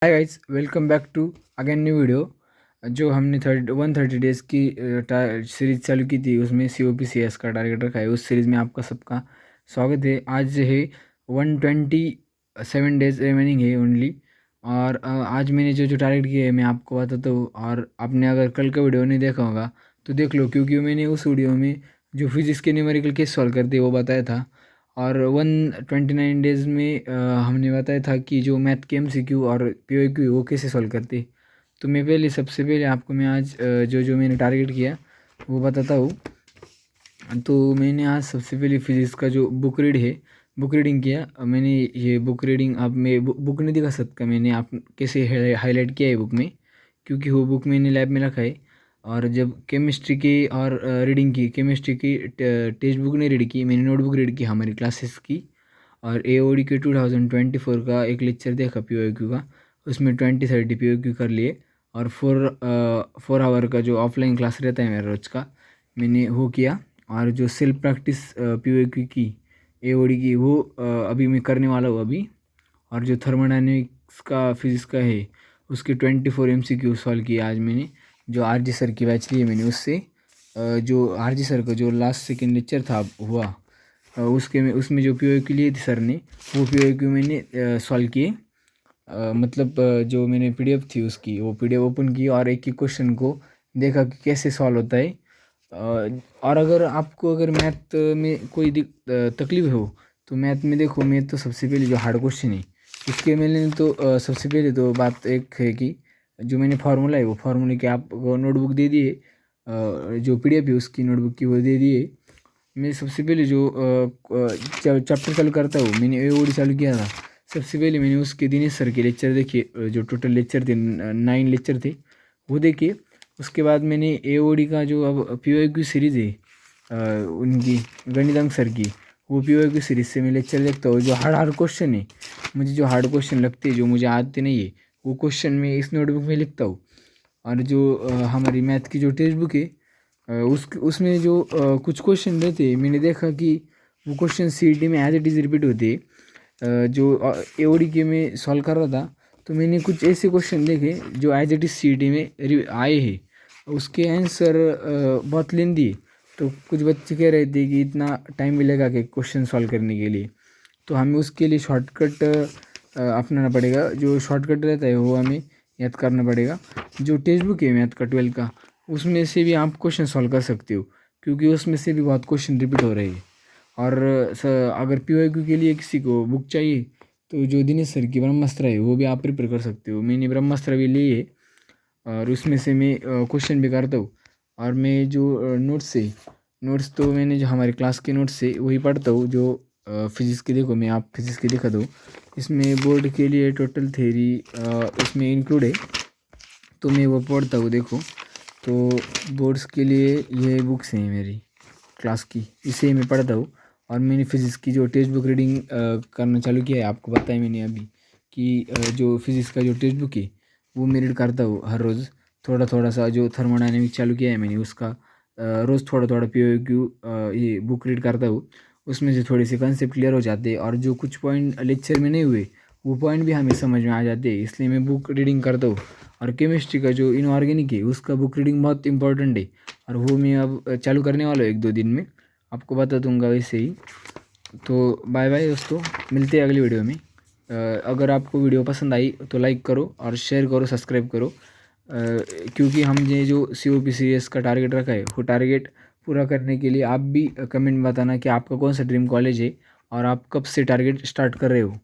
Hi guys, welcome back to again new video. जो हमने 130 days की सीरीज चालू की थी, उसमें COPCS का टारगेट रखा है। उस सीरीज़ में आपका सबका स्वागत है। आज है 127 डेज़ रिमेनिंग है ओनली। और आज मैंने जो जो टारगेट किया है मैं आपको बताता हूँ। और आपने अगर कल का वीडियो नहीं देखा होगा तो देख लो, क्योंकि मैंने उस वीडियो में जो फिजिक्स के न्यूमेरिकल केस सॉल्व करते वो बताया था। और 129 डेज़ में हमने बताया था कि जो मैथ के MCQ और POQ वो कैसे सॉल्व करते। तो मैं सबसे पहले आपको मैं आज जो जो मैंने टारगेट किया वो बताता हूँ। तो मैंने आज सबसे पहले फिजिक्स का जो बुक रीडिंग किया। मैंने ये बुक रीडिंग, अब मैं बुक नहीं दिखा सकता मैंने आप कैसे हाईलाइट किया है बुक में, क्योंकि वो बुक मैंने लैब में रखा है। और जब केमिस्ट्री की और रीडिंग की, केमिस्ट्री की टेक्स्ट बुक नहीं रीड की, मैंने नोटबुक रीड की हमारी क्लासेस की। और AOD के 2024 का एक लेक्चर देखा POQ का, उसमें 20-30 POQ कर लिए। और 4 आवर का जो ऑफलाइन क्लास रहता है मेरा रोज का, मैंने वो किया। और जो सेल्फ प्रैक्टिस POQ की AOD की वो अभी मैं करने वाला हूँ अभी। और जो थर्मोडायनेमिक्स का फिजिक्स का है उसके 24 MCQ सॉल्व किए आज मैंने, जो RG सर की बैच ली है मैंने उससे। जो RG सर का जो लास्ट सेकेंड लेक्चर था हुआ, उसके में उसमें जो POQ लिए थे सर ने, वो POQ मैंने सॉल्व किए। मतलब जो मैंने PDF थी उसकी, वो PDF ओपन की और एक एक क्वेश्चन को देखा कि कैसे सॉल्व होता है। और अगर आपको अगर मैथ में कोई तकलीफ हो तो मैथ में देखो, मैथ तो सबसे पहले जो हार्ड क्वेश्चन है उसके मैंने तो सबसे पहले तो बात एक है कि जो मैंने फार्मूला है वो फार्मूले की आपको नोटबुक दे दिए, जो PDF है उसकी नोटबुक की वो दे दिए। मैं सबसे पहले जो चैप्टर चालू करता हूँ, मैंने AOD चालू किया था। सबसे पहले मैंने उसके दिनेश सर के लेक्चर देखे, जो टोटल लेक्चर थे 9 लेक्चर थे वो देखे। उसके बाद मैंने AOD का जो अब POQ सीरीज़ है उनकी गणितांक सर की, वो POQ सीरीज़ से मैं लेक्चर देखता हूँ। जो हार्ड हार्ड क्वेश्चन है, मुझे जो हार्ड क्वेश्चन लगते हैं जो मुझे आते नहीं है, वो क्वेश्चन मैं इस नोटबुक में लिखता हूँ। और जो हमारी मैथ की जो टेक्स्ट बुक है उसमें जो कुछ क्वेश्चन रहते हैं, मैंने देखा कि वो क्वेश्चन CET में एज इट इज़ रिपीट होते हैं। जो AOD के में सॉल्व कर रहा था, तो मैंने कुछ ऐसे क्वेश्चन देखे जो एज इट इज़ CET में आए हैं, उसके आंसर बहुत लेंदी है। तो कुछ बच्चे कह रहे थे कि इतना टाइम मिलेगा कि क्वेश्चन सॉल्व करने के लिए, तो हमें उसके लिए शॉर्टकट अपनाना पड़ेगा। जो शॉर्टकट रहता है वो हमें याद करना पड़ेगा। जो टेक्स्ट बुक है मैथ का 12 का, उसमें से भी आप क्वेश्चन सॉल्व कर सकते हो, क्योंकि उसमें से भी बहुत क्वेश्चन रिपीट हो रहे हैं। और अगर POQ के लिए किसी को बुक चाहिए तो जो दिनेश सर की ब्रह्मास्त्र है वो भी आप प्रिपेयर कर सकते हो। मैंने ब्रह्मास्त्र भी ली है और उसमें से मैं क्वेश्चन भी करता हूँ। और मैं जो नोट्स तो मैंने जो हमारे क्लास के नोट्स से वही पढ़ता हूँ। जो फिजिक्स की देखो, मैं आप फिजिक्स की दिखा दूँ, इसमें बोर्ड के लिए टोटल थ्योरी इसमें इंक्लूड है, तो मैं वो पढ़ता हूँ। देखो, तो बोर्ड्स के लिए ये बुक्स हैं मेरी क्लास की, इसे मैं पढ़ता हूँ। और मैंने फिज़िक्स की जो टेक्स्ट बुक रीडिंग करना चालू किया है, आपको बताया मैंने अभी कि जो फिज़िक्स का जो टेक्स्ट बुक है वो मैं रीड करता हूँ हर रोज़ थोड़ा थोड़ा सा। जो थर्मोडायनेमिक्स चालू किया है मैंने उसका रोज़ थोड़ा थोड़ा POQ ये बुक रीड करता हूँ। उसमें से थोड़े से कंसेप्ट क्लियर हो जाते हैं, और जो कुछ पॉइंट लेक्चर में नहीं हुए वो पॉइंट भी हमें समझ में आ जाते हैं, इसलिए मैं बुक रीडिंग करता हूँ। और केमिस्ट्री का जो इनऑर्गेनिक है उसका बुक रीडिंग बहुत इंपॉर्टेंट है, और वो मैं अब चालू करने वाला हूँ 1-2 दिन में, आपको बता दूंगा वैसे ही। तो बाय बाय दोस्तों, मिलते हैं अगली वीडियो में। अगर आपको वीडियो पसंद आई तो लाइक करो और शेयर करो, सब्सक्राइब करो। क्योंकि हम ये जो COPCS का टारगेट रखा है वो टारगेट पूरा करने के लिए आप भी कमेंट में बताना कि आपका कौन सा ड्रीम कॉलेज है और आप कब से टारगेट स्टार्ट कर रहे हो।